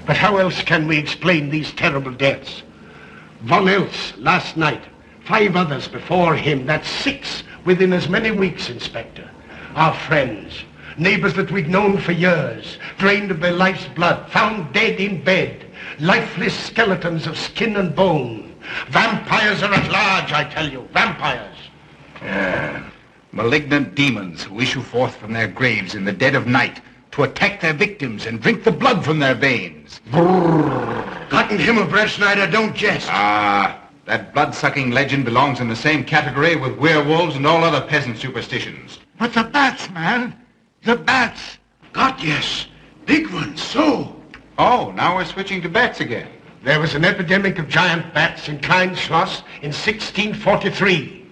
But how else can we explain these terrible deaths? One else last night, 5 others before him. That's 6 within as many weeks, Inspector. Our friends, neighbors that we'd known for years, drained of their life's blood, found dead in bed, lifeless skeletons of skin and bone. Vampires are at large, I tell you, vampires. Malignant demons who issue forth from their graves in the dead of night to attack their victims and drink the blood from their veins. Gotten him of Brettschneider, don't jest. That blood-sucking legend belongs in the same category with werewolves and all other peasant superstitions. But the bats, man. The bats. God, yes. Big ones, so. Oh, now we're switching to bats again. There was an epidemic of giant bats in Kleinschloss in 1643.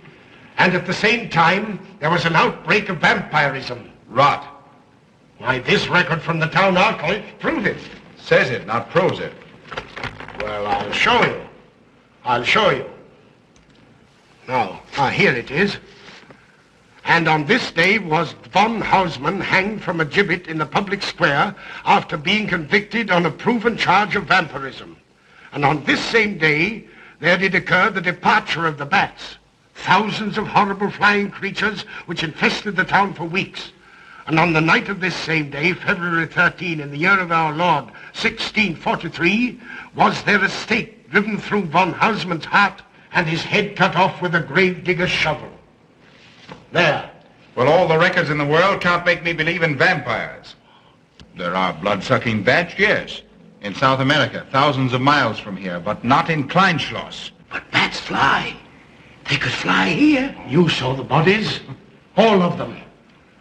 And at the same time, there was an outbreak of vampirism. Rot. Why, this record from the town archive proves it. Says it, not proves it. Well, I'll show you. I'll show you. Now, here it is. And on this day was von Hausmann hanged from a gibbet in the public square after being convicted on a proven charge of vampirism. And on this same day, there did occur the departure of the bats. Thousands of horrible flying creatures which infested the town for weeks. And on the night of this same day, February 13, in the year of our Lord, 1643, was there a stake driven through von Hausmann's heart and his head cut off with a grave digger's shovel. There. Well, all the records in the world can't make me believe in vampires. There are blood-sucking bats, yes. In South America, thousands of miles from here, but not in Kleinschloss. But bats fly. They could fly here. You saw the bodies. All of them.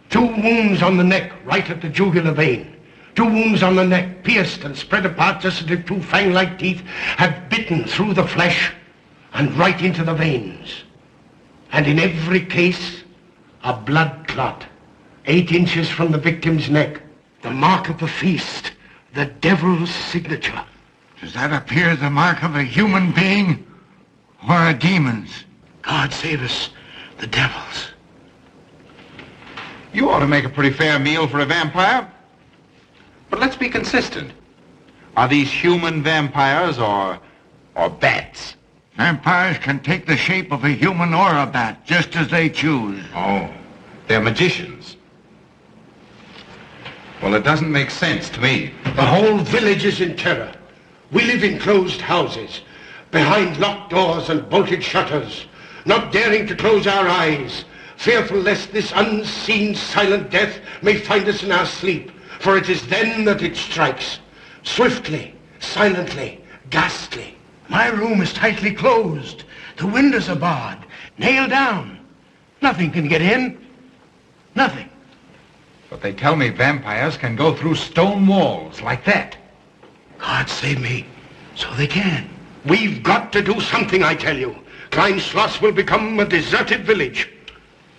2 wounds on the neck, right at the jugular vein. 2 wounds on the neck, pierced and spread apart just as if 2 fang-like teeth had bitten through the flesh and right into the veins. And in every case, a blood clot, 8 inches from the victim's neck. The mark of the feast, the devil's signature. Does that appear the mark of a human being or a demon's? God save us, the devil's. You ought to make a pretty fair meal for a vampire. But let's be consistent. Are these human vampires or bats? Vampires can take the shape of a human or a bat, just as they choose. Oh, they're magicians. Well, it doesn't make sense to me. The whole village is in terror. We live in closed houses, behind locked doors and bolted shutters, not daring to close our eyes, fearful lest this unseen silent death may find us in our sleep, for it is then that it strikes, swiftly, silently, ghastly. My room is tightly closed. The windows are barred, nailed down. Nothing can get in. Nothing. But they tell me vampires can go through stone walls like that. God save me. So they can. We've got to do something, I tell you. Kleinschloss will become a deserted village.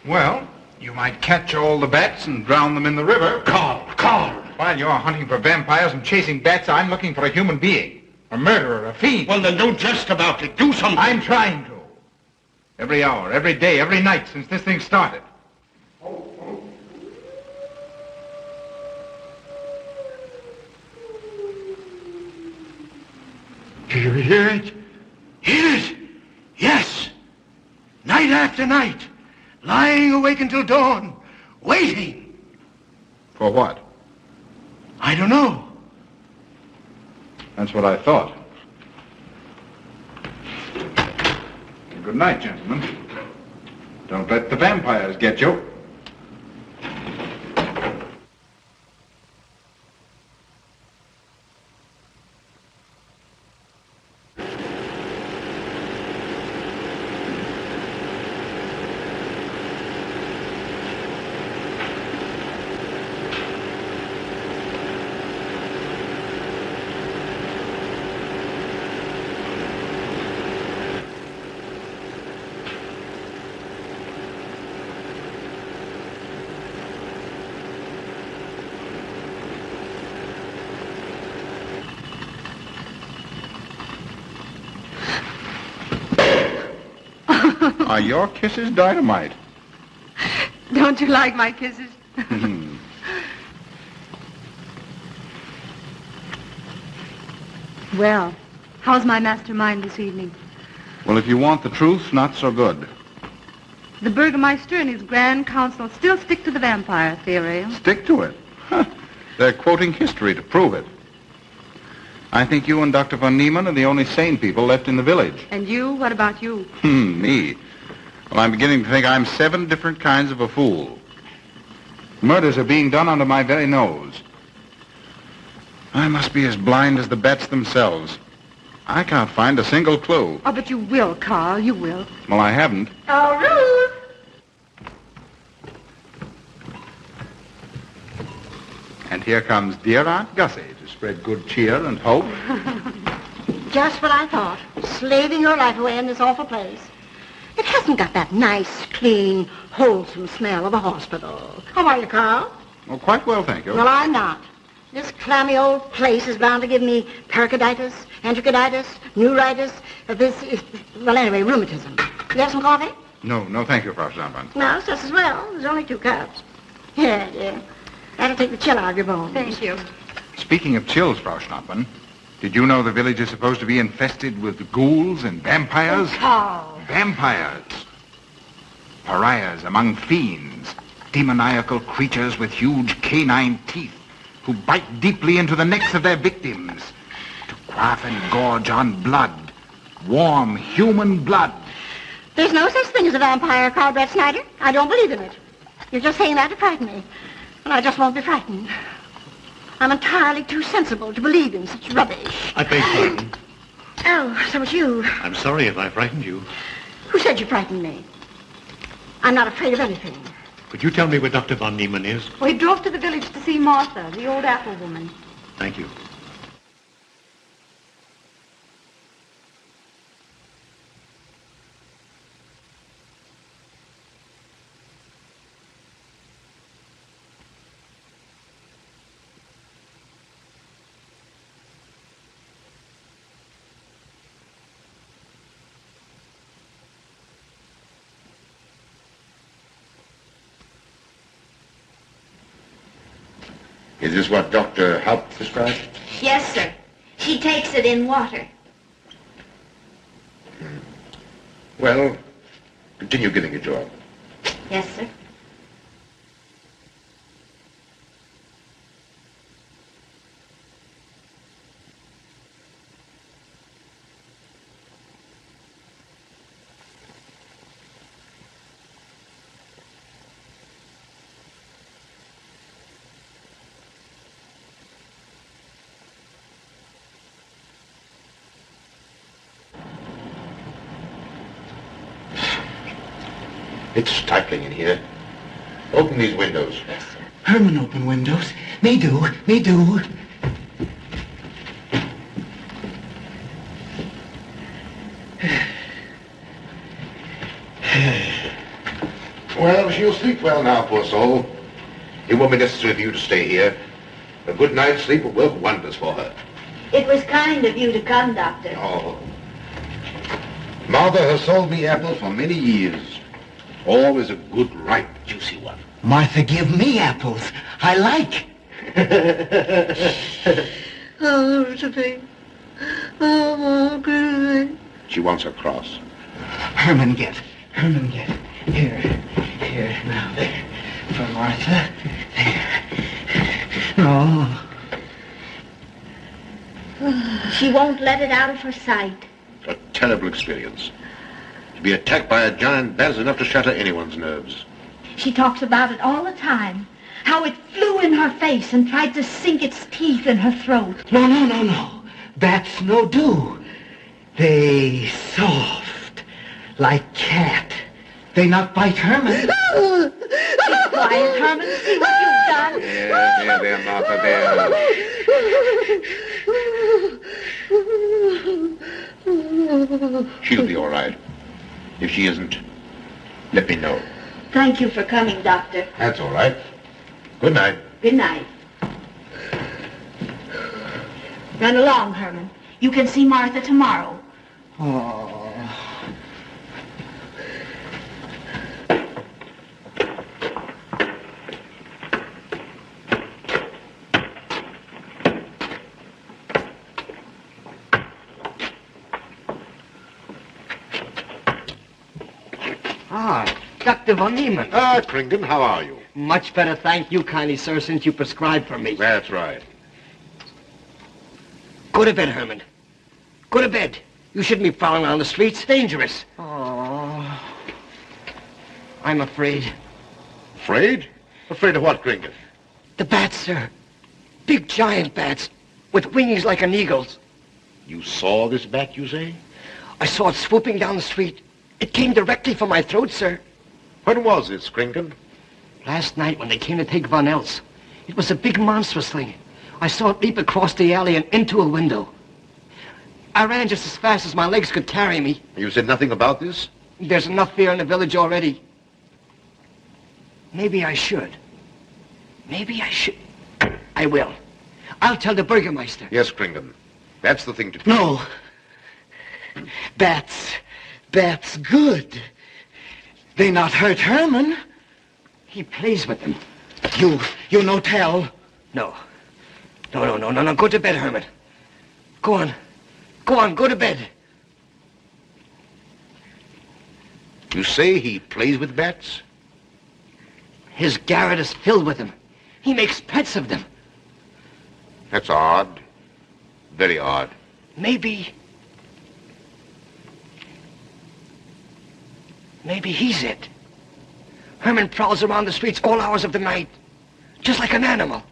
Well, you might catch all the bats and drown them in the river. Carl! While you're hunting for vampires and chasing bats, I'm looking for a human being. A murderer, a fiend. Well, then don't jest about it. Do something. I'm trying to. Every hour, every day, every night since this thing started. Do you hear it? Hear it? Yes. Night after night. Lying awake until dawn. Waiting. For what? I don't know. That's what I thought. Good night, gentlemen. Don't let the vampires get you. Are your kisses dynamite? Don't you like my kisses? Well, how's my mastermind this evening? Well, if you want the truth, not so good. The burgermeister and his grand council still stick to the vampire theory. Stick to it. Huh. They're quoting history to prove it. I think you and Dr. von Niemann are the only sane people left in the village. And you? What about you? Me? Well, I'm beginning to think I'm 7 different kinds of a fool. Murders are being done under my very nose. I must be as blind as the bats themselves. I can't find a single clue. Oh, but you will, Carl. You will. Well, I haven't. Oh, Ruth! And here comes dear Aunt Gussie to spread good cheer and hope. Just what I thought. Slaving your life away in this awful place. It hasn't got that nice, clean, wholesome smell of a hospital. How are you, Carl? Oh, quite well, thank you. Well, I'm not. This clammy old place is bound to give me pericarditis, enteriditis, neuritis, well, anyway, rheumatism. You have some coffee? No, thank you, Frau Schnabel. No, just as well. There's only 2 cups. Here, dear. That'll take the chill out of your bones. Thank you. Speaking of chills, Frau Schnabel, did you know the village is supposed to be infested with ghouls and vampires? Oh, Carl. Vampires. Pariahs among fiends. Demoniacal creatures with huge canine teeth who bite deeply into the necks of their victims to quaff and gorge on blood. Warm human blood. There's no such thing as a vampire, Karl Brettschneider. I don't believe in it. You're just saying that to frighten me. And I just won't be frightened. I'm entirely too sensible to believe in such rubbish. I beg pardon. Oh, so it's you. I'm sorry if I frightened you. Who said you frightened me? I'm not afraid of anything. Could you tell me where Dr. von Niemann is? Well, he drove to the village to see Martha, the old apple woman. Thank you. Is this what Dr. Haupt prescribed? Yes, sir. She takes it in water. Well, continue getting a job. Yes, sir. It's stifling in here. Open these windows. Yes, sir. Herman open windows. Me do. Well, she'll sleep well now, poor soul. It won't be necessary for you to stay here. A good night's sleep will work wonders for her. It was kind of you to come, Doctor. Oh. Mother has sold me apples for many years. Always a good, ripe, juicy one. Martha, give me apples. I like. Oh, Sophie. Oh, Margaret. She wants her cross. Herman get. Here. Now, there. For Martha. There. Oh. She won't let it out of her sight. A terrible experience. To be attacked by a giant bat is enough to shatter anyone's nerves. She talks about it all the time. How it flew in her face and tried to sink its teeth in her throat. No. Bats no do. They soft. Like cat. They not bite Herman. Be quiet, Herman. See what you've done. There, Martha, there. She'll be all right. If she isn't, let me know. Thank you for coming, Doctor. That's all right. Good night. Good night. Run along, Herman. You can see Martha tomorrow. Oh. Dr. von Niemann. Ah, Kringen, how are you? Much better, thank you kindly, sir, since you prescribed for me. That's right. Go to bed, Herman. Go to bed. You shouldn't be prowling around the streets. Dangerous. Oh. I'm afraid. Afraid? Afraid of what, Kringen? The bats, sir. Big giant bats with wings like an eagle's. You saw this bat, you say? I saw it swooping down the street. It came directly for my throat, sir. When was this, Kringen? Last night when they came to take Von Els. It was a big monstrous thing. I saw it leap across the alley and into a window. I ran just as fast as my legs could carry me. You said nothing about this? There's enough fear in the village already. Maybe I should. I will. I'll tell the burgermeister. Yes, Kringen. That's the thing to do. No. Bats good. They not hurt Herman. He plays with them. You no tell. No. Go to bed, Herman. Go on, go to bed. You say he plays with bats? His garret is filled with them. He makes pets of them. That's odd. Very odd. Maybe he's it. Herman prowls around the streets all hours of the night, just like an animal.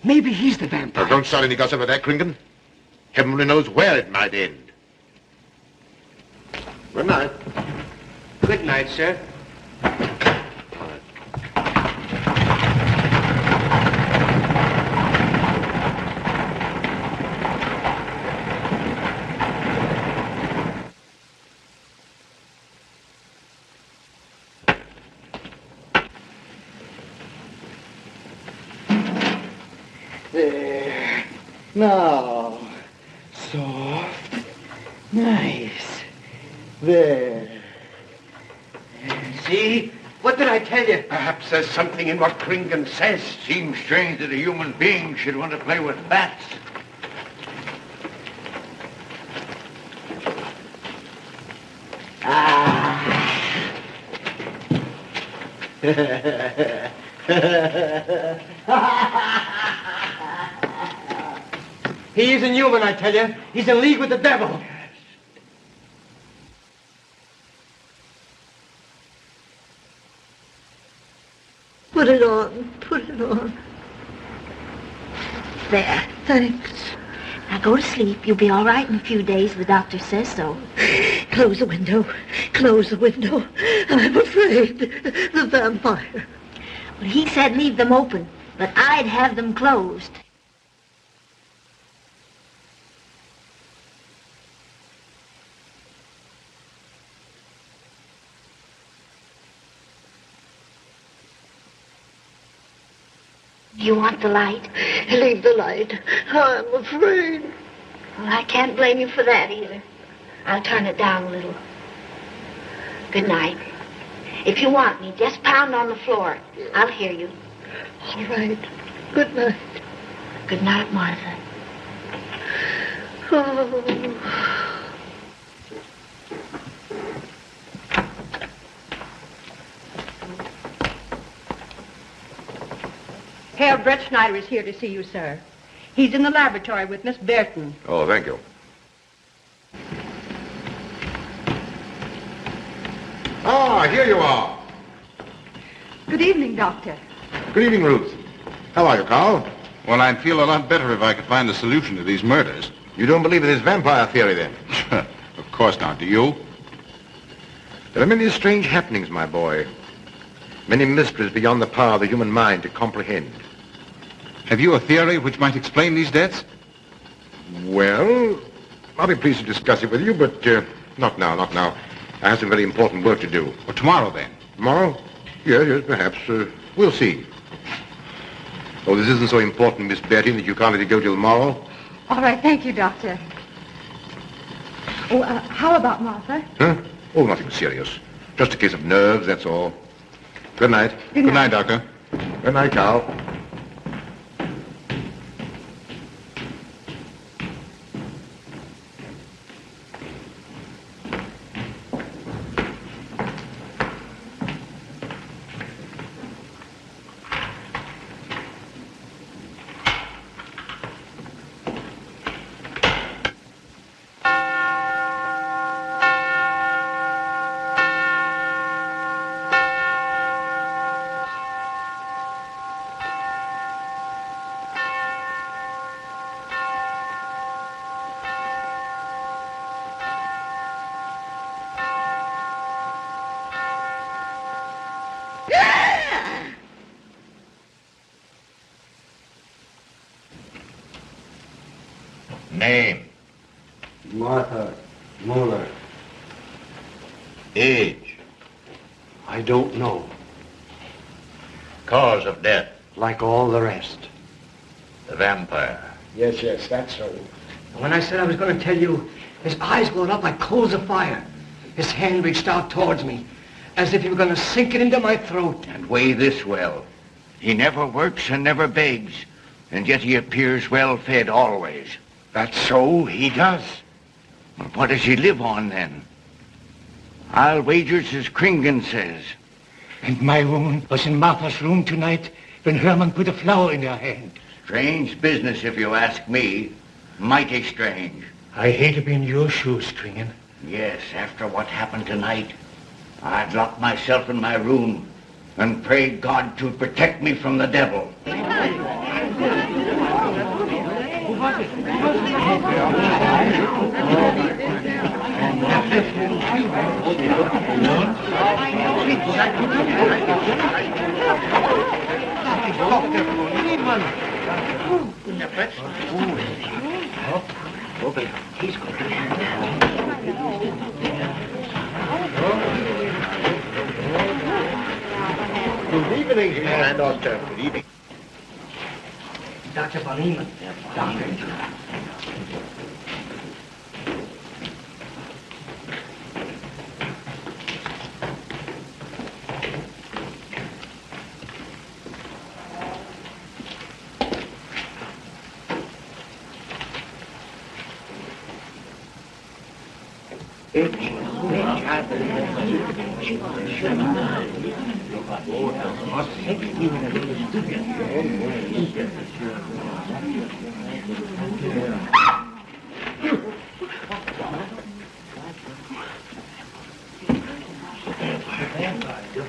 Maybe he's the vampire. Now, don't start any gossip about that, Kringen. Heaven only knows where it might end. Good night. Good night, sir. There. Now. Soft. Nice. There. See? What did I tell you? Perhaps there's something in what Kringen says. Seems strange that a human being should want to play with bats. He isn't human, I tell you. He's in league with the devil. Put it on. There. Thanks. Now go to sleep. You'll be all right in a few days. The doctor says so. Close the window. I'm afraid. The vampire. Well, he said leave them open, but I'd have them closed. You want the light? Leave the light. I'm afraid. Well, I can't blame you for that either. I'll turn it down a little. Good night. If you want me, just pound on the floor. I'll hear you. All right. Good night. Good night, Martha. Oh. Herr Brettschneider is here to see you, sir. He's in the laboratory with Miss Bertin. Oh, thank you. Ah, here you are. Good evening, Doctor. Good evening, Ruth. How are you, Carl? Well, I'd feel a lot better if I could find a solution to these murders. You don't believe in this vampire theory, then? Of course not. Do you? There are many strange happenings, my boy. Many mysteries beyond the power of the human mind to comprehend. Have you a theory which might explain these deaths? Well, I'll be pleased to discuss it with you, but not now, not now. I have some very important work to do. Well, tomorrow, then. Tomorrow? Yes, perhaps. We'll see. Oh, this isn't so important, Miss Bertin, that you can't let it go till tomorrow? All right, thank you, Doctor. Oh, how about Martha? Huh? Oh, nothing serious. Just a case of nerves, that's all. Good night. Good night, Doctor. Good night, Carl. Name? Martha Muller. Age? I don't know. Cause of death? Like all the rest. The vampire? Yes, that's so. When I said I was going to tell you, his eyes glowed up like coals of fire. His hand reached out towards me, as if he were going to sink it into my throat. And weigh this well. He never works and never begs, and yet he appears well-fed always. That's so, he does. What does he live on, then? I'll wager it's as Kringen says. And my woman was in Martha's room tonight when Herman put a flower in her hand. Strange business, if you ask me. Mighty strange. I hate to be in your shoes, Kringen. Yes, after what happened tonight, I'd lock myself in my room and pray God to protect me from the devil. Good evening, Herr Doctor. Good evening. Dr. von Niemann. Doctor.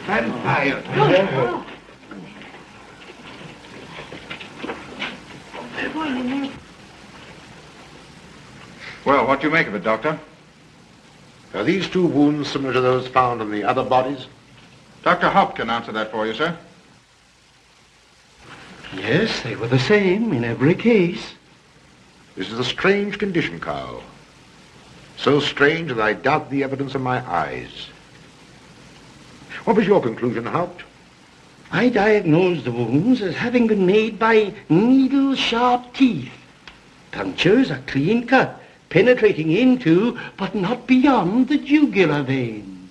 Vampire. Well, what do you make of it, Doctor? Are these two wounds similar to those found on the other bodies? Dr. Haupt can answer that for you, sir. Yes, they were the same in every case. This is a strange condition, Karl. So strange that I doubt the evidence of my eyes. What was your conclusion, Haupt? I diagnosed the wounds as having been made by needle-sharp teeth. Punctures are clean cut, penetrating into, but not beyond, the jugular vein.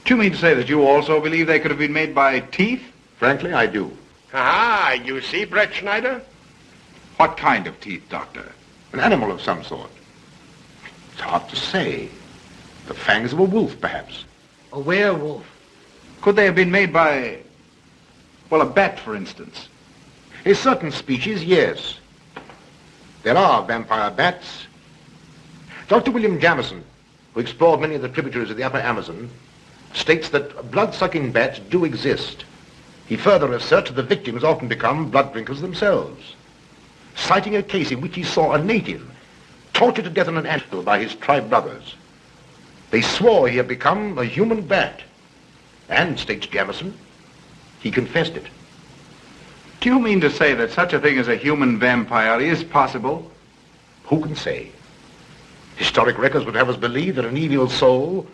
Do you mean to say that you also believe they could have been made by teeth? Frankly, I do. Ah, you see, Brettschneider? What kind of teeth, Doctor? An animal of some sort. It's hard to say. The fangs of a wolf, perhaps. A werewolf. Could they have been made by, well, a bat, for instance? A certain species, yes. There are vampire bats. Dr. William Jamison, who explored many of the tributaries of the upper Amazon, states that blood-sucking bats do exist. He further asserts that the victims often become blood drinkers themselves, citing a case in which he saw a native tortured to death in an anthill by his tribe brothers. They swore he had become a human bat, and, states Jamison, he confessed it. Do you mean to say that such a thing as a human vampire is possible? Who can say? Historic records would have us believe that an evil soul,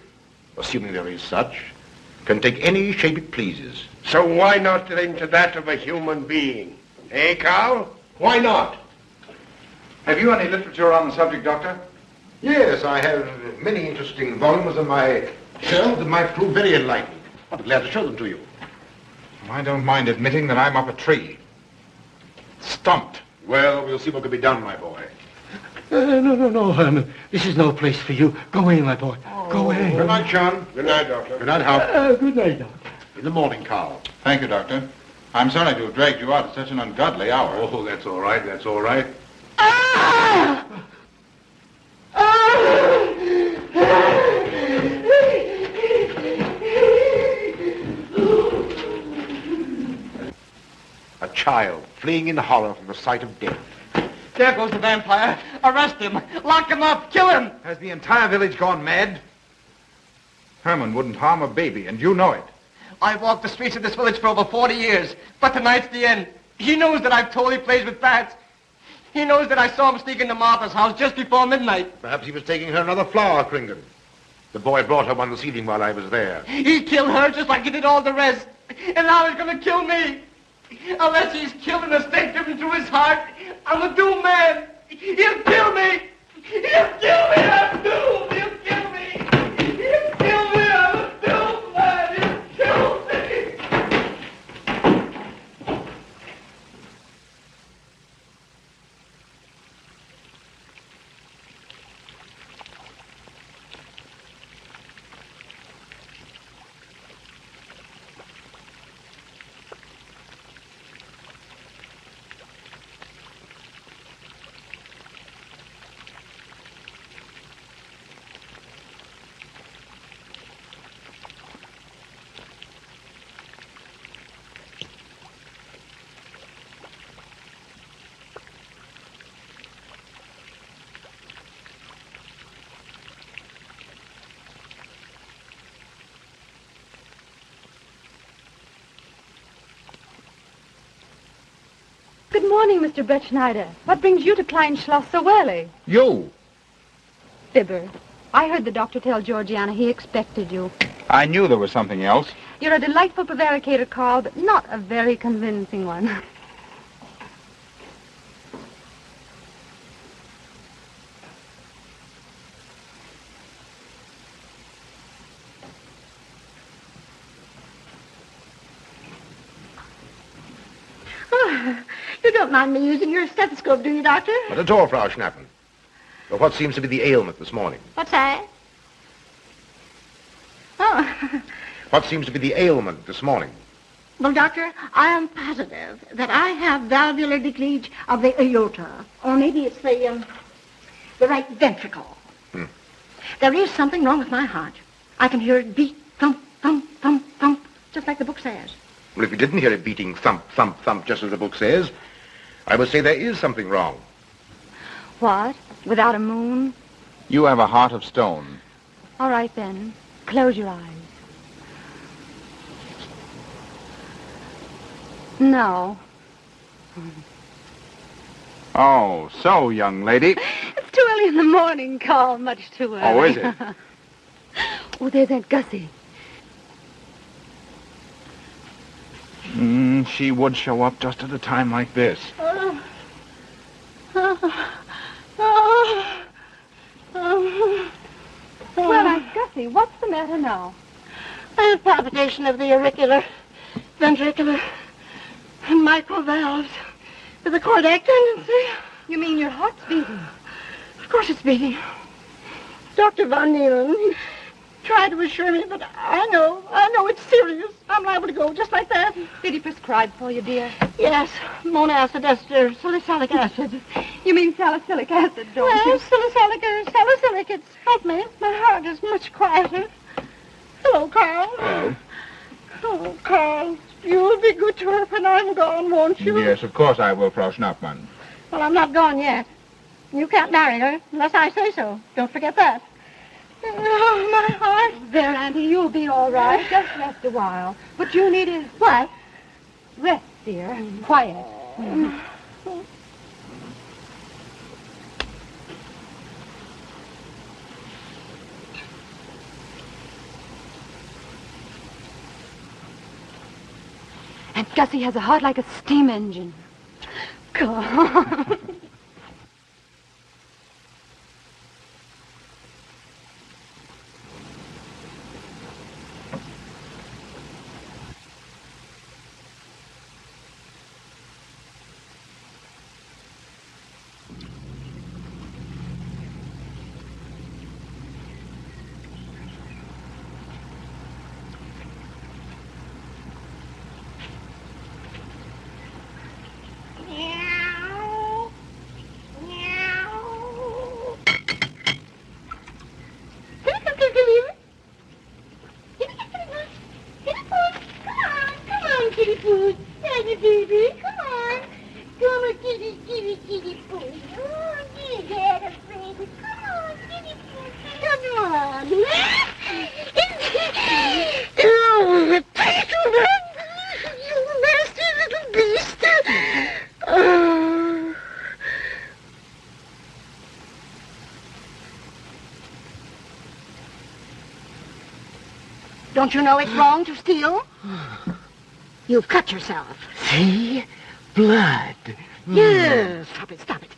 assuming there is such, can take any shape it pleases. So why not think to that of a human being? Eh, Karl? Why not? Have you any literature on the subject, Doctor? Yes, I have many interesting volumes on my shelf that might prove very enlightening. I'll be glad to show them to you. I don't mind admitting that I'm up a tree. Stumped. Well, we'll see what can be done, my boy. No, Herman. This is no place for you. Go away, my boy. Go away. Good night, John. Good night, Doctor. Good night, Haupt. Good night, Doctor. In the morning, Karl. Thank you, Doctor. I'm sorry to have dragged you out at such an ungodly hour. Oh, that's all right. That's all right. A child fleeing in horror from the sight of death. There goes the vampire. Arrest him. Lock him up. Kill him. Has the entire village gone mad? Herman wouldn't harm a baby, and you know it. I've walked the streets of this village for over 40 years, but tonight's the end. He knows that I've told he plays with bats. He knows that I saw him sneak into Martha's house just before midnight. Perhaps he was taking her another flower, Kringan. The boy brought her one this evening while I was there. He killed her just like he did all the rest. And now he's going to kill me. Unless he's killed in a stake driven through his heart, I'm a doomed man. He'll kill me. He'll kill me. I'm doomed. He'll kill me. He'll kill me. I'm a doomed man. He'll kill me. Good morning, Mr. Brettschneider. What brings you to Kleinschloss so early? You? Fibber, I heard the doctor tell Georgiana he expected you. I knew there was something else. You're a delightful prevaricator, Carl, but not a very convincing one. You don't mind me using your stethoscope, do you, Doctor? Not at all, Frau Schnappen. But what seems to be the ailment this morning? What's that? Oh. What seems to be the ailment this morning? Well, Doctor, I am positive that I have valvular leakage of the aorta. Or maybe it's the right ventricle. There is something wrong with my heart. I can hear it beat, thump, thump, thump, thump, just like the book says. Well, if you didn't hear it beating thump, thump, thump, just as the book says, I would say there is something wrong. What? Without a moon? You have a heart of stone. All right, then. Close your eyes. No. Oh, so, young lady. It's too early in the morning, Carl. Much too early. Oh, is it? Oh, there's Aunt Gussie. She would show up just at a time like this. Well, Aunt Gussie, what's the matter now? I have palpitation of the auricular, ventricular, and microvalves with a cardiac tendency. You mean your heart's beating? Of course it's beating. Dr. von Niemann tried to assure me, but I know it's serious. I'm liable to go just like that. Did he prescribe for you, dear? Yes, monacid ester, salicylic acid. You mean salicylic acid, don't you? Yes, salicylic. It's helped me. My heart is much quieter. Hello, Carl. Hello. Oh, Carl, you'll be good to her when I'm gone, won't you? Yes, of course I will, Frau Schnappmann. Well, I'm not gone yet. You can't marry her unless I say so. Don't forget that. Oh, my heart. There, Auntie, you'll be all right. Just rest a while. What you need is... What? Rest, dear. Quiet. Aunt Gussie has a heart like a steam engine. Go on. Don't you know it's wrong to steal? You've cut yourself. See? Blood. Yes. Stop it.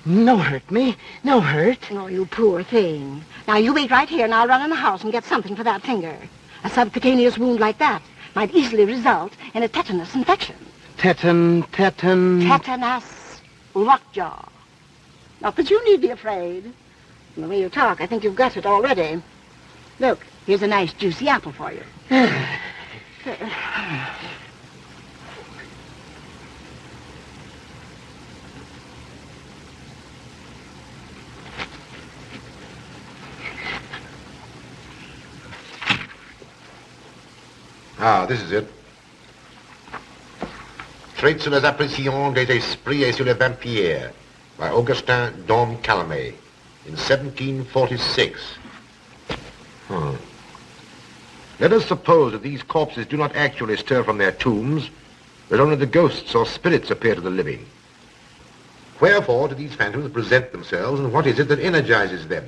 No hurt me. No hurt. Oh, you poor thing. Now, you wait right here, and I'll run in the house and get something for that finger. A subcutaneous wound like that might easily result in a tetanus infection. Tetanus. Lockjaw. Not that you need be afraid. From the way you talk, I think you've got it already. Look, here's a nice juicy apple for you. Ah, this is it. Traits sur les apparitions des esprits et sur les vampires by Augustin Dom Calame in 1746. Let us suppose that these corpses do not actually stir from their tombs, but only the ghosts or spirits appear to the living. Wherefore do these phantoms present themselves, and what is it that energizes them?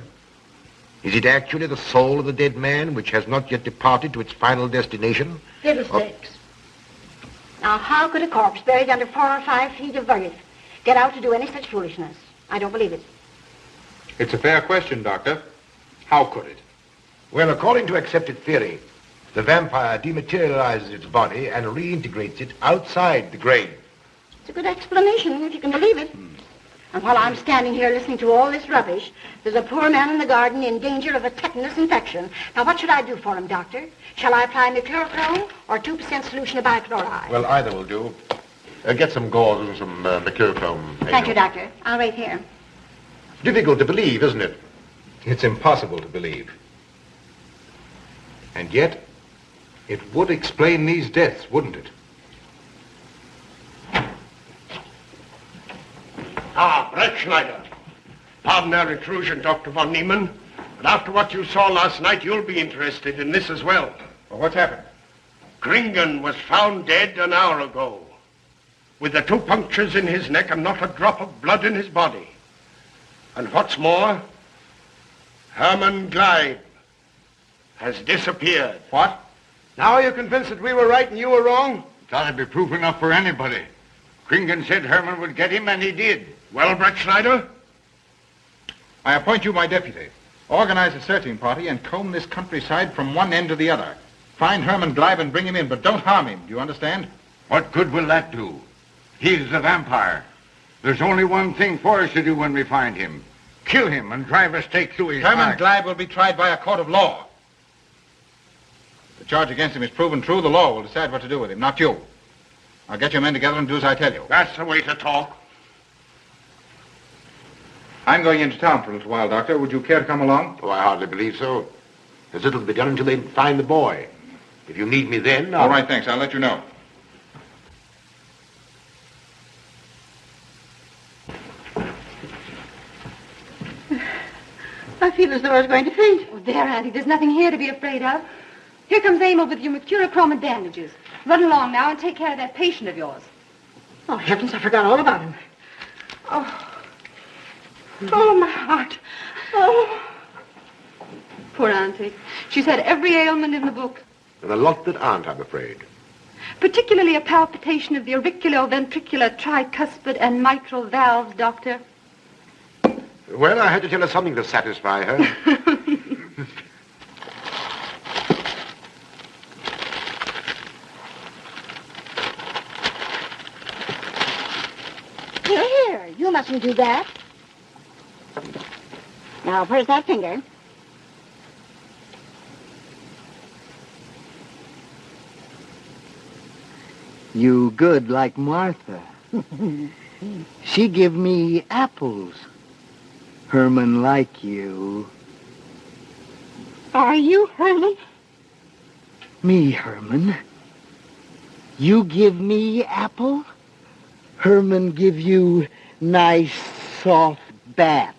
Is it actually the soul of the dead man which has not yet departed to its final destination? Fiddlesticks. Now, how could a corpse buried under 4 or 5 feet of earth get out to do any such foolishness? I don't believe it. It's a fair question, Doctor. How could it? Well, according to accepted theory, the vampire dematerializes its body and reintegrates it outside the grave. It's a good explanation, if you can believe it. And while I'm standing here listening to all this rubbish, there's a poor man in the garden in danger of a tetanus infection. Now, what should I do for him, Doctor? Shall I apply mercurochrome or 2% solution of bichloride? Well, either will do. Get some gauze and some mercurochrome. Thank you, Doctor. I'll wait here. Difficult to believe, isn't it? It's impossible to believe. And yet, it would explain these deaths, wouldn't it? Ah, Brettschneider. Pardon our intrusion, Dr. von Niemann, but after what you saw last night, you'll be interested in this as well. Well, what's happened? Gringen was found dead an hour ago, with the 2 punctures in his neck and not a drop of blood in his body. And what's more, Herman Gleib has disappeared. What? Now are you convinced that we were right and you were wrong? That'd be proof enough for anybody. Kringen said Herman would get him, and he did. Well, Brettschneider? I appoint you my deputy. Organize a searching party and comb this countryside from one end to the other. Find Herman Gleib and bring him in, but don't harm him. Do you understand? What good will that do? He's the vampire. There's only one thing for us to do when we find him. Kill him and drive a stake through his Herman heart. Gleib will be tried by a court of law. If the charge against him is proven true, the law will decide what to do with him, not you. Now get your men together and do as I tell you. That's the way to talk. I'm going into town for a little while, Doctor. Would you care to come along? Oh, I hardly believe so. There's little to be done until they find the boy. If you need me then, All right, thanks. I'll let you know. I feel as though I was going to faint. Oh, there, Auntie. There's nothing here to be afraid of. Here comes Emil with your mercurochrome bandages. Run along now and take care of that patient of yours. Oh, heavens, I forgot all about him. Oh, my heart. Oh. Poor Auntie. She's had every ailment in the book. and a lot that aren't, I'm afraid. Particularly a palpitation of the auriculoventricular, tricuspid, and mitral valves, Doctor. Well, I had to tell her something to satisfy her. Here, you mustn't do that. Now, where's that finger? You good like Martha. She give me apples. Herman like you. Are you Herman? Me, Herman. You give me apple? Herman give you nice soft bat.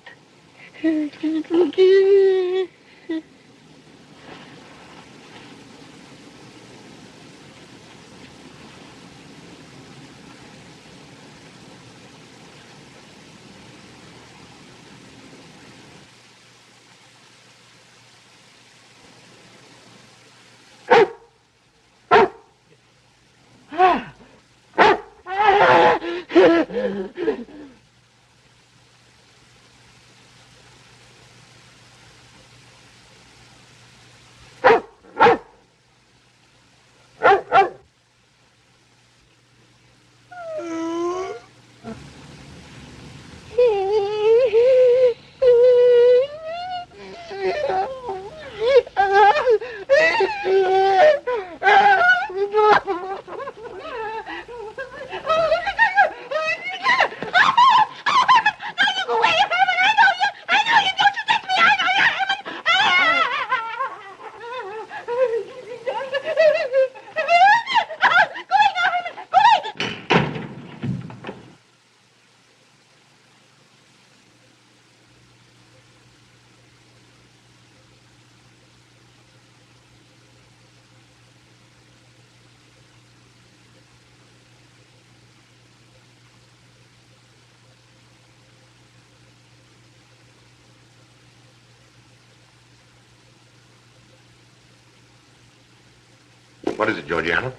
What is it, Georgiana?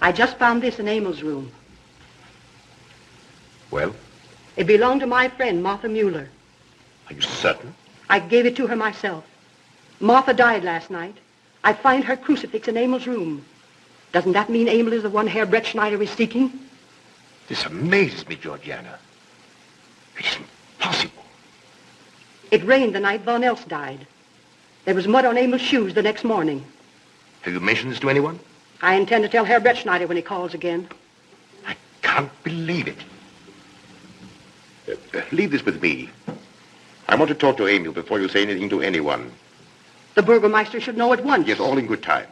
I just found this in Emil's room. Well, It belonged to my friend, Martha Mueller. are you certain? I gave it to her myself. Martha died last night. I find her crucifix in Emil's room. Doesn't that mean Emil is the one Herr Brettschneider is seeking? This amazes me, Georgiana. It isn't possible. It rained the night Von Elst died. There was mud on Emil's shoes the next morning. Have you mentioned this to anyone? I intend to tell Herr Brettschneider when he calls again. Can't believe it. Leave this with me. I want to talk to Emil before you say anything to anyone. The burgermeister should know at once. Yes, all in good time.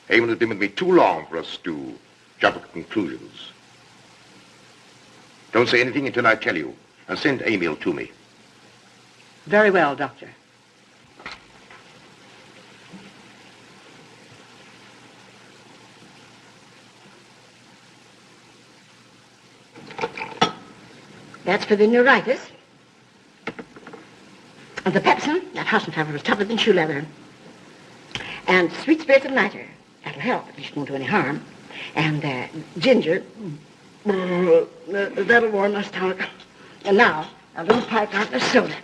Emil has been with me too long for us to jump at conclusions. Don't say anything until I tell you, and send Emil to me. Very well, Doctor. That's for the neuritis. And the pepsin, that Hassenpfeffer was tougher than shoe leather. And sweet spirits of nitre, that'll help, at least won't do any harm. And ginger, that'll warm my stomach. And now, a little pipe out of soda.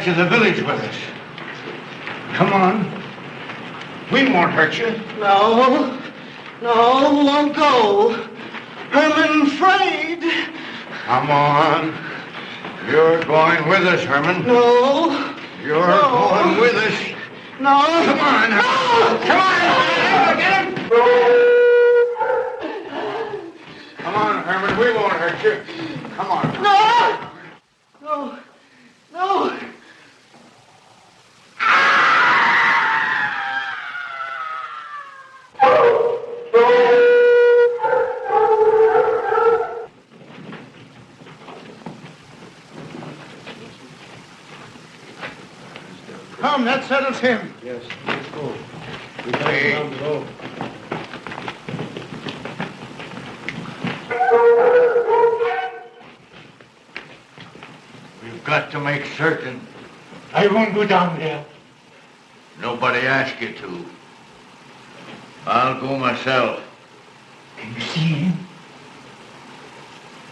To the village with us. Come on. We won't hurt you. No, won't go. Herman afraid. Come on. You're going with us, Herman. No. You're going with us. No. Come on. No. Come on. Get him. Come on, Herman. We won't hurt you. Come on. No. Come, that settles him. Yes, let's go. We got him down below. We've got to make certain. I won't go down there. Nobody asked you to. I'll go myself. Can you see him?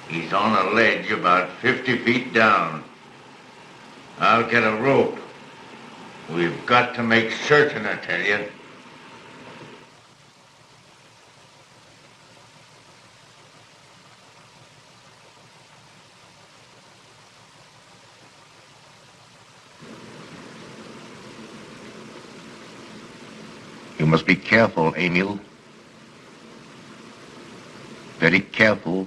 He's on a ledge about 50 feet down. I'll get a rope. We've got to make certain, I tell you. You must be careful, Emil. Very careful.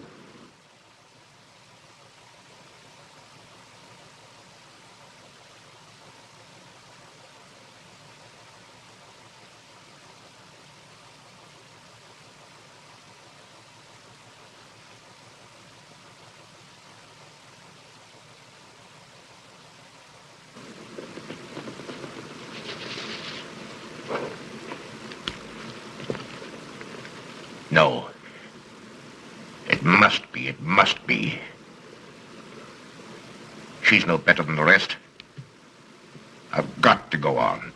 No. It must be. She's no better than the rest. I've got to go on.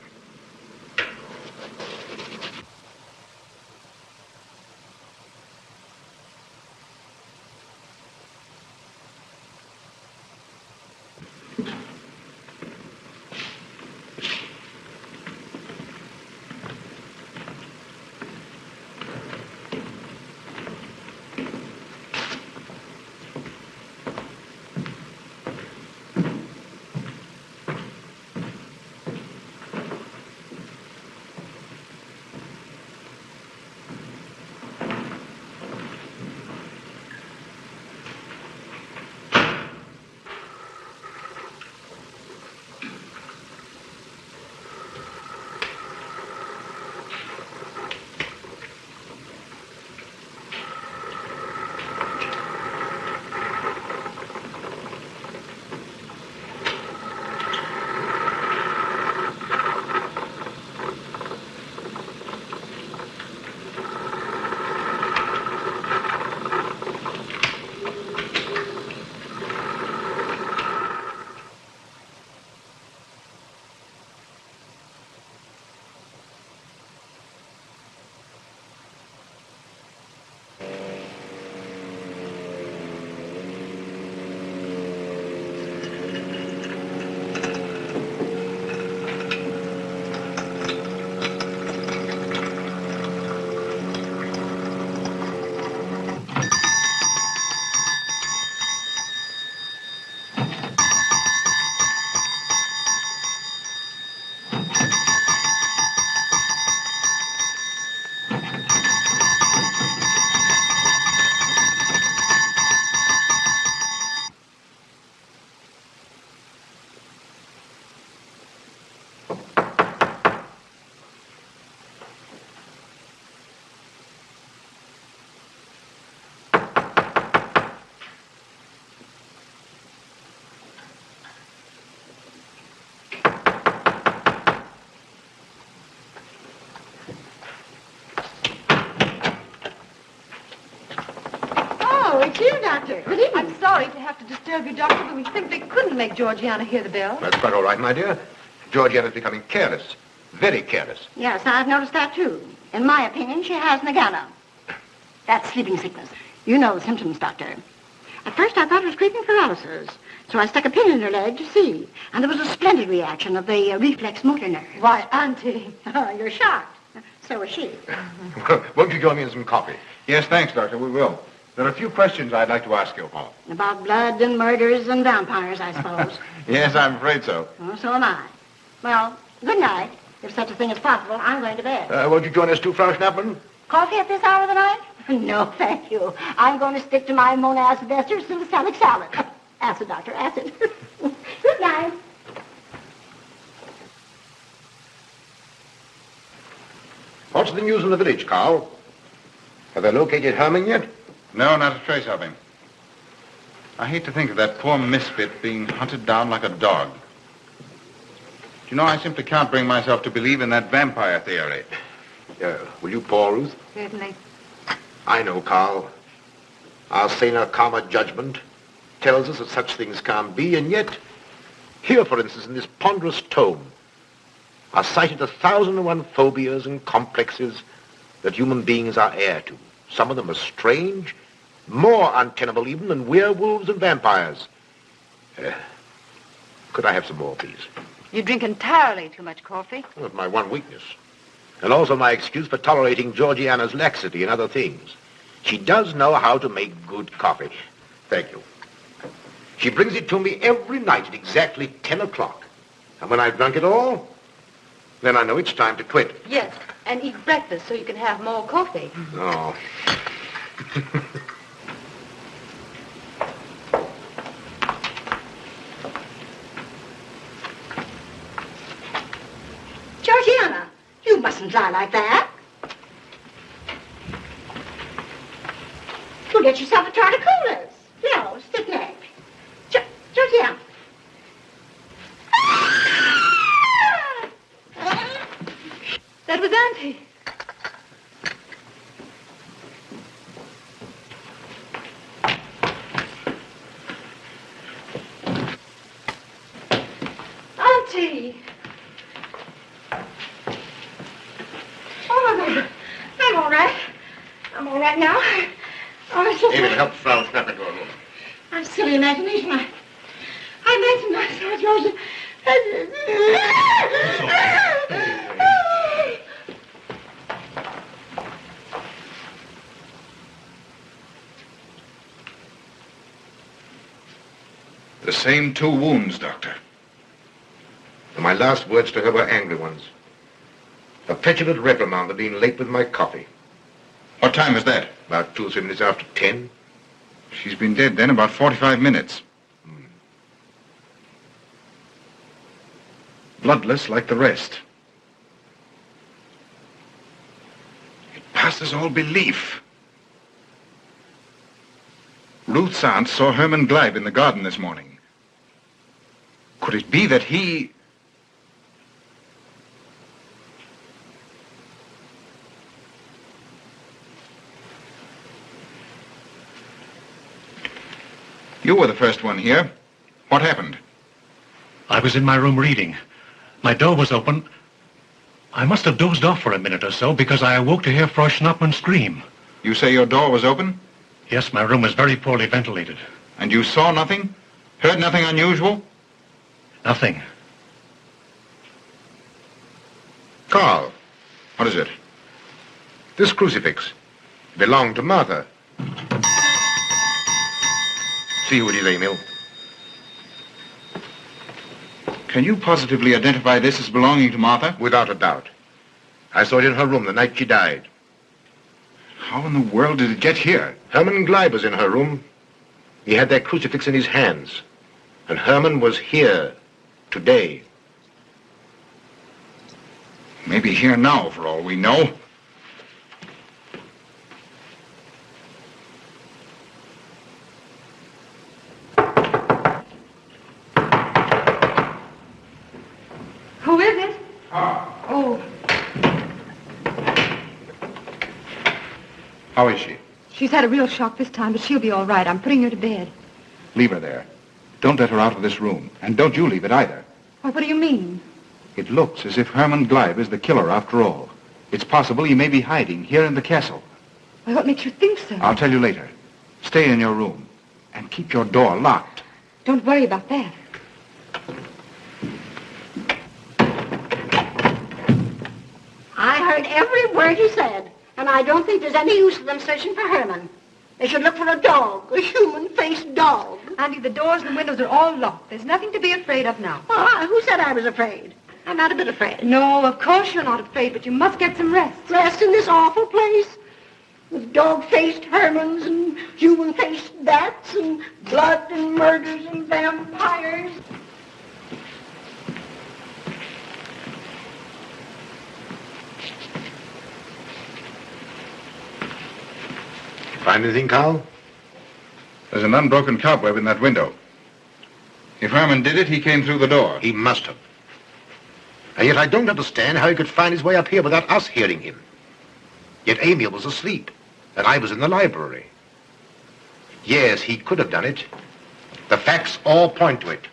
Doctor. Good evening. I'm sorry to have to disturb you, Doctor, but we simply couldn't make Georgiana hear the bell. That's quite all right, my dear. Georgiana's becoming careless. Very careless. Yes, I've noticed that, too. In my opinion, she has nagana. That's sleeping sickness. You know the symptoms, Doctor. At first, I thought it was creeping paralysis, so I stuck a pin in her leg to see. And there was a splendid reaction of the reflex motor nerve. Why, Auntie. Oh, you're shocked. So was she. Won't you join me in some coffee? Yes, thanks, Doctor. We will. There are a few questions I'd like to ask you, Paul. About blood and murders and vampires, I suppose. Yes, I'm afraid so. Oh, so am I. Well, good night. If such a thing is possible, I'm going to bed. Won't you join us too, Frau Schnappmann? Coffee at this hour of the night? No, thank you. I'm going to stick to my monacid ester salicylic salad. Acid, Doctor, acid. Good night. What's the news in the village, Carl? Have they located Herman yet? No, not a trace of him. I hate to think of that poor misfit being hunted down like a dog. Do you know, I simply can't bring myself to believe in that vampire theory. Will you pour, Ruth? Certainly. I know, Carl. Our saner, calmer judgment tells us that such things can't be, and yet, here, for instance, in this ponderous tome, are cited 1,001 phobias and complexes that human beings are heir to. Some of them are strange, more untenable even than werewolves and vampires. Could I have some more, please? You drink entirely too much coffee. Well, it's my one weakness. And also my excuse for tolerating Georgiana's laxity and other things. She does know how to make good coffee. Thank you. She brings it to me every night at exactly 10 o'clock. And when I've drunk it all, then I know it's time to quit. Yes, and eat breakfast so you can have more coffee. Oh. Georgiana, you mustn't lie like that. You'll get yourself a torticollis. No, stiff neck. Georgiana. That was Auntie. Auntie! Oh, I'm all right. I'm all right now. Oh, it's just David, help Frau Schnappmann to her room. I'm silly imagination. I imagine myself, Georgia. The same 2 wounds, Doctor. And my last words to her were angry ones. A petulant reprimand for being late with my coffee. What time is that? About 2 or 3 minutes after 10. She's been dead then about 45 minutes. Bloodless like the rest. It passes all belief. Ruth's aunt saw Herman Gleib in the garden this morning. Could it be that he... You were the first one here. What happened? I was in my room reading. My door was open. I must have dozed off for a minute or so because I awoke to hear Frau Schnappmann scream. You say your door was open? Yes, my room was very poorly ventilated. And you saw nothing? Heard nothing unusual? Nothing. Carl. What is it? This crucifix belonged to Martha. See who it is, Emil. Can you positively identify this as belonging to Martha? Without a doubt. I saw it in her room the night she died. How in the world did it get here? Herman Gleib was in her room. He had that crucifix in his hands. And Herman was here today. Maybe here now, for all we know. Who is it? Oh. How is she? She's had a real shock this time, but she'll be all right. I'm putting her to bed. Leave her there. Don't let her out of this room. And don't you leave it either. Well, what do you mean? It looks as if Herman Gleib is the killer after all. It's possible he may be hiding here in the castle. Well, what makes you think so? I'll tell you later. Stay in your room and keep your door locked. Don't worry about that. I heard every word he said, and I don't think there's any use of them searching for Herman. They should look for a dog, a human-faced dog. Andy, the doors and windows are all locked. There's nothing to be afraid of now. Well, who said I was afraid? I'm not a bit afraid. No, of course you're not afraid, but you must get some rest. Rest in this awful place? With dog-faced Hermans and human-faced bats and blood and murders and vampires. Find anything, Carl? There's an unbroken cobweb in that window. If Herman did it, he came through the door. He must have. And yet I don't understand how he could find his way up here without us hearing him. Yet Amy was asleep, and I was in the library. Yes, he could have done it. The facts all point to it.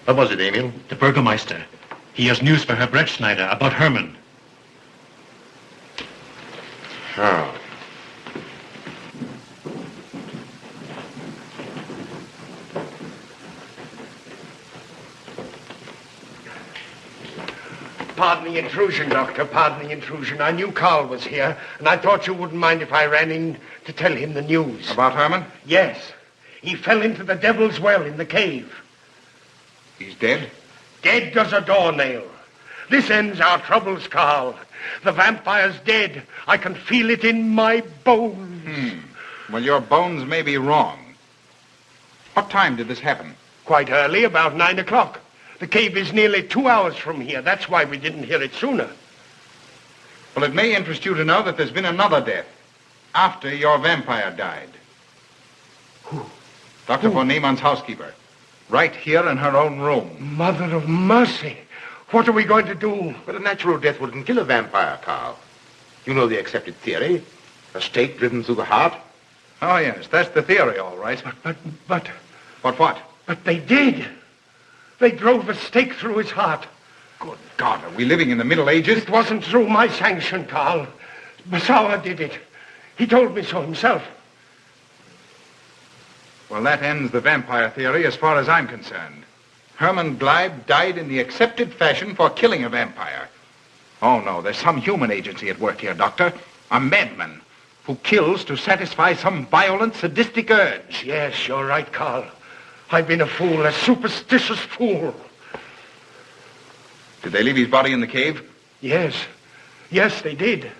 What was it, Emil? The burgermeister. He has news for Herr Brettschneider about Herman. Oh. Pardon the intrusion, Doctor. Pardon the intrusion. I knew Carl was here, and I thought you wouldn't mind if I ran in to tell him the news. About Herman? Yes. He fell into the devil's well in the cave. He's dead? Dead as a doornail. This ends our troubles, Carl. The vampire's dead. I can feel it in my bones. Well, your bones may be wrong. What time did this happen? Quite early, about 9 o'clock. The cave is nearly 2 hours from here. That's why we didn't hear it sooner. Well, it may interest you to know that there's been another death after your vampire died. Who? Dr. von Niemann's housekeeper. Right here in her own room. Mother of mercy. What are we going to do? But a natural death wouldn't kill a vampire, Carl. You know the accepted theory. A stake driven through the heart. Oh, yes, that's the theory, all right. But... What? But they did. They drove a stake through his heart. Good God, are we living in the Middle Ages? It wasn't through my sanction, Carl. Basawa did it. He told me so himself. Well, that ends the vampire theory as far as I'm concerned. Herman Gleib died in the accepted fashion for killing a vampire. Oh, no, there's some human agency at work here, Doctor. A madman who kills to satisfy some violent, sadistic urge. Yes, you're right, Carl. I've been a fool, a superstitious fool. Did they leave his body in the cave? Yes. Yes, they did.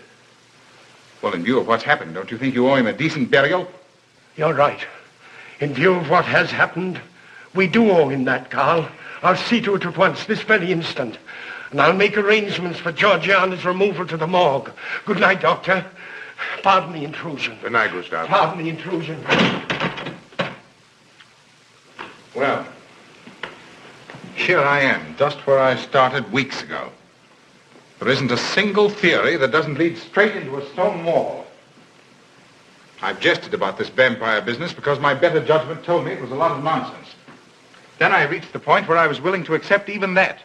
Well, in view of what's happened, don't you think you owe him a decent burial? You're right. In view of what has happened, we do owe him that, Carl. I'll see to it at once, this very instant. And I'll make arrangements for Georgiana's removal to the morgue. Good night, Doctor. Pardon the intrusion. Good night, Gustav. Pardon the intrusion. Well, here I am, just where I started weeks ago. There isn't a single theory that doesn't lead straight into a stone wall. I've jested about this vampire business because my better judgment told me it was a lot of nonsense. Then I reached the point where I was willing to accept even that,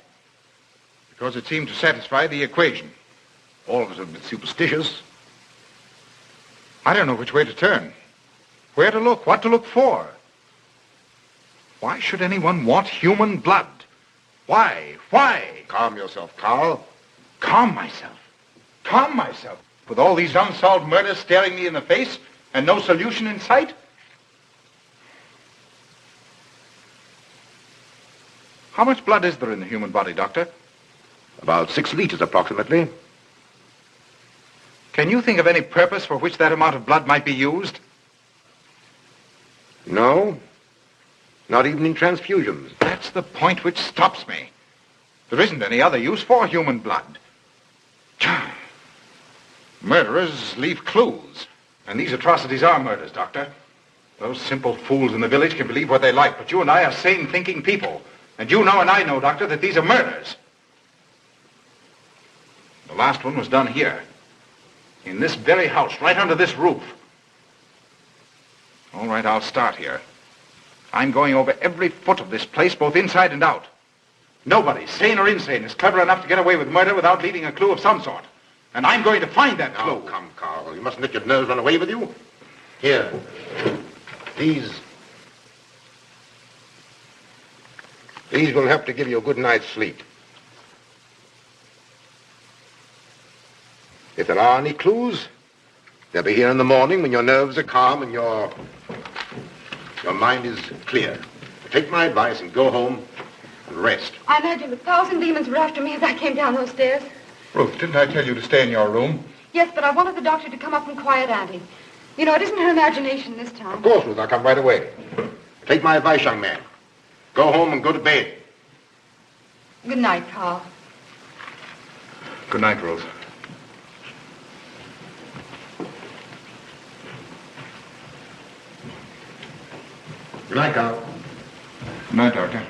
because it seemed to satisfy the equation. All of us are a bit superstitious. I don't know which way to turn, where to look, what to look for. Why should anyone want human blood? Why? Calm yourself, Carl. Calm myself? Calm myself? With all these unsolved murders staring me in the face and no solution in sight? How much blood is there in the human body, Doctor? About 6 liters, approximately. Can you think of any purpose for which that amount of blood might be used? No. Not even in transfusions. That's the point which stops me. There isn't any other use for human blood. Murderers leave clues. And these atrocities are murders, Doctor. Those simple fools in the village can believe what they like, but you and I are sane, thinking people. And you know and I know, Doctor, that these are murders. The last one was done here. In this very house, right under this roof. All right, I'll start here. I'm going over every foot of this place, both inside and out. Nobody, sane or insane, is clever enough to get away with murder without leaving a clue of some sort. And I'm going to find that clue. Oh, come, Carl. You mustn't let your nerves run away with you. Here. These will help to give you a good night's sleep. If there are any clues, they'll be here in the morning when your nerves are calm and your mind is clear. Take my advice and go home and rest. I imagine 1,000 demons were after me as I came down those stairs. Ruth, didn't I tell you to stay in your room? Yes, but I wanted the doctor to come up and quiet Auntie. You know, it isn't her imagination this time. Of course, Ruth, I'll come right away. Take my advice, young man. Go home and go to bed. Good night, Carl. Good night, Ruth. Good night, Carl. Good night, Doctor.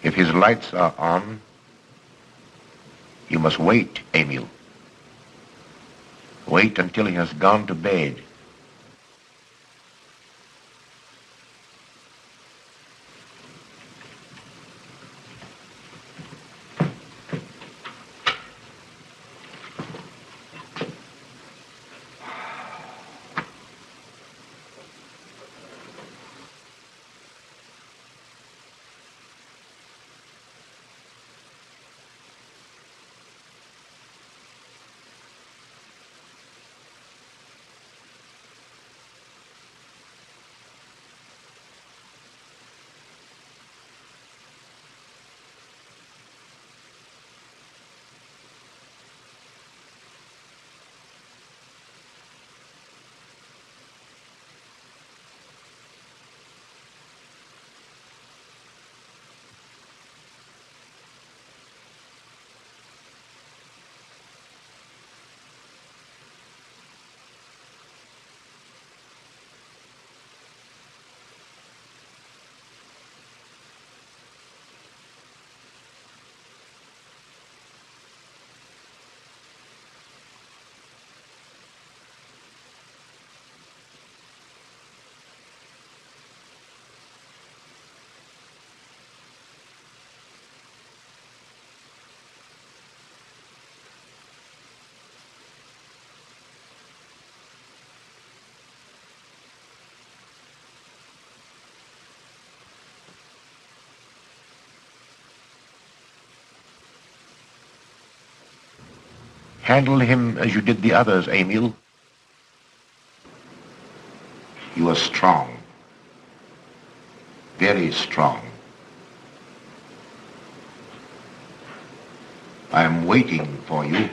If his lights are on, you must wait, Emil. Wait until he has gone to bed. Handle him as you did the others, Emil. You are strong. Very strong. I am waiting for you.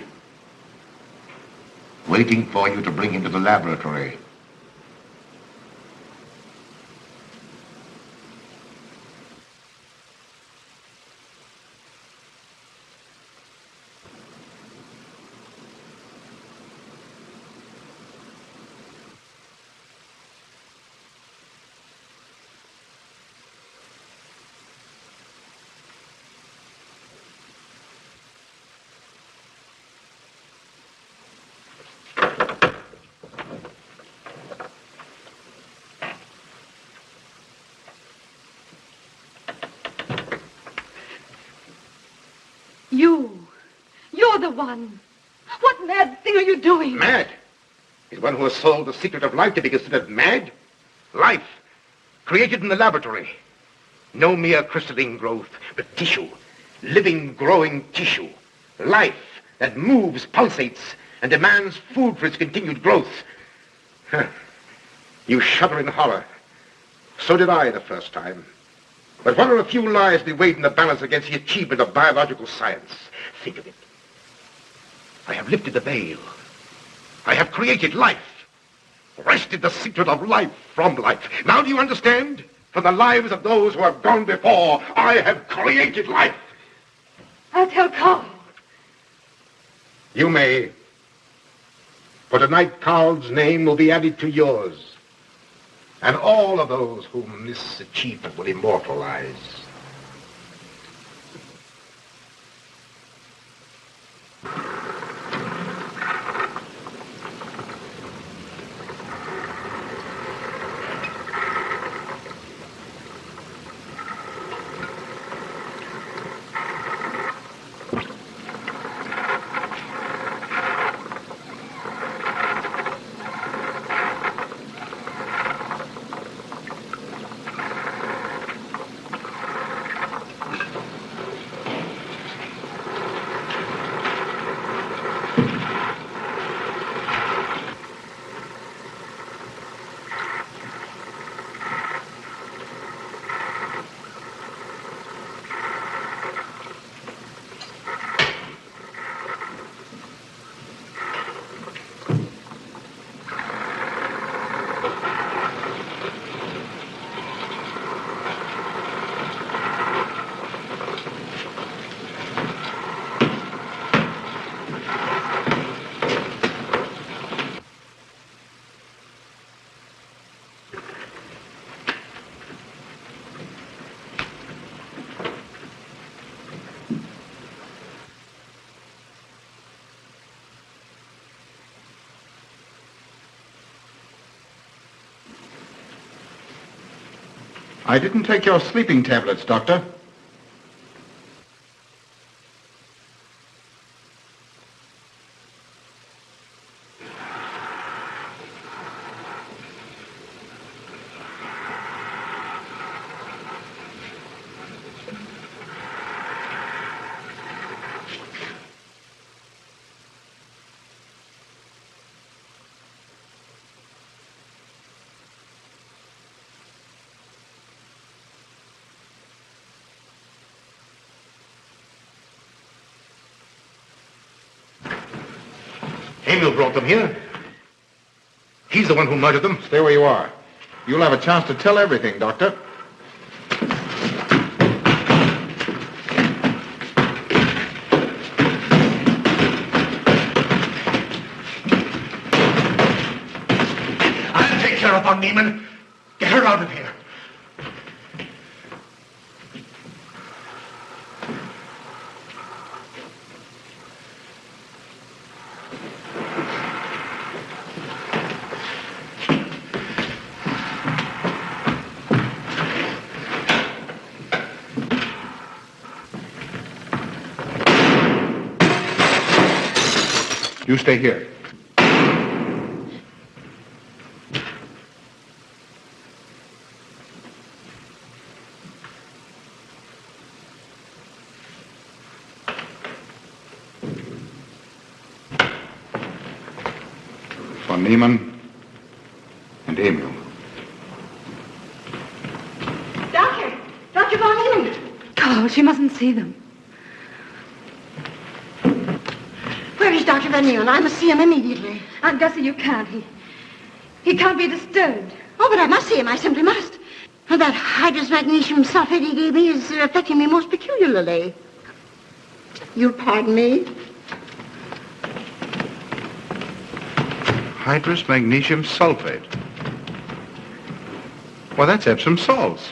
Waiting for you to bring him to the laboratory. the one. What mad thing are you doing? Mad? Is one who has solved the secret of life to be considered mad? Life, created in the laboratory. No mere crystalline growth, but tissue. Living, growing tissue. Life that moves, pulsates, and demands food for its continued growth. You shudder in horror. So did I the first time. But what are a few lives to be weighed in the balance against the achievement of biological science? Think of it. I have lifted the veil. I have created life. Wrested the secret of life from life. Now do you understand? From the lives of those who have gone before, I have created life. I'll tell Carl. You may. For tonight, Carl's name will be added to yours. And all of those whom this achievement will immortalize. I didn't take your sleeping tablets, Doctor. Emil brought them here. He's the one who murdered them. Stay where you are. You'll have a chance to tell everything, Doctor. I'll take care of von Niemann. Get her out of here. You stay here. Von Niemann and Emil. Doctor! Dr. von Niemann! Carl, she mustn't see them. Where is Dr. von Niemann? I must see him immediately. Aunt Gussie, you can't. He can't be disturbed. Oh, but I must see him. I simply must. And that hydrous magnesium sulfate he gave me is affecting me most peculiarly. You'll pardon me? Hydrous magnesium sulfate. Well, that's Epsom salts.